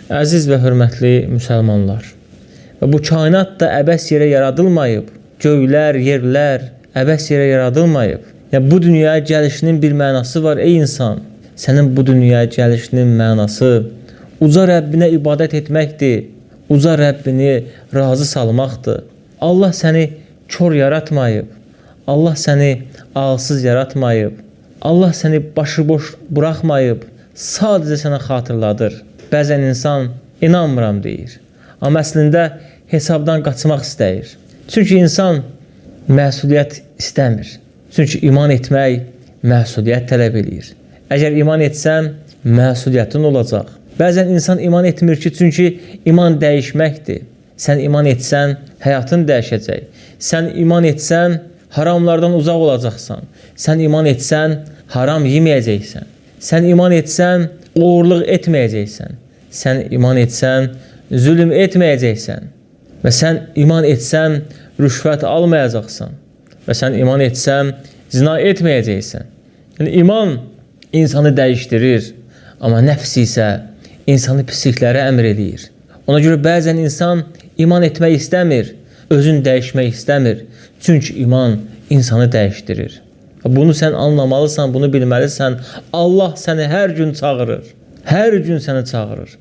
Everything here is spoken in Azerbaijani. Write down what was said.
Əziz və hörmətli müsəlmanlar, və bu kainat da əbəs yerə yaradılmayıb, göylər, yerlər əbəs yerə yaradılmayıb. Bu dünyaya gəlişinin bir mənası var ey insan. Sənin bu dünyaya gəlişinin mənası uca Rəbbinə ibadət etməkdir, uca Rəbbini razı salmaqdır. Allah səni kör yaratmayıb, Allah səni ağılsız yaratmayıb, Allah səni başıboş buraxmayıb, sadəcə sənə xatırladır. Bəzən insan inanmıram deyir, amma əslində hesabdan qaçmaq istəyir. Çünki insan məsuliyyət istəmir. Çünki iman etmək məsuliyyət tələb edir. Əgər iman etsən, məsuliyyətin olacaq. Bəzən insan iman etmir ki, çünki iman dəyişməkdir. Sən iman etsən, həyatın dəyişəcək. Sən iman etsən, haramlardan uzaq olacaqsan. Sən iman etsən, haram yeməyəcəksən. Sən iman etsən, oğurluq etməyəcəksən. Sən iman etsən, zülm etməyəcəksən. Və sən iman etsən, rüşvət almayacaqsan. Və sən iman etsən, zina etməyəcəksən. Yəni, iman insanı dəyişdirir, amma nəfs isə insanı pisliklərə əmr edir. Ona görə bəzən insan iman etmək istəmir, özün dəyişmək istəmir. Çünki iman insanı dəyişdirir. Bunu sən anlamalısan, bunu bilməlisən. Allah səni hər gün çağırır. Hər gün səni çağırır.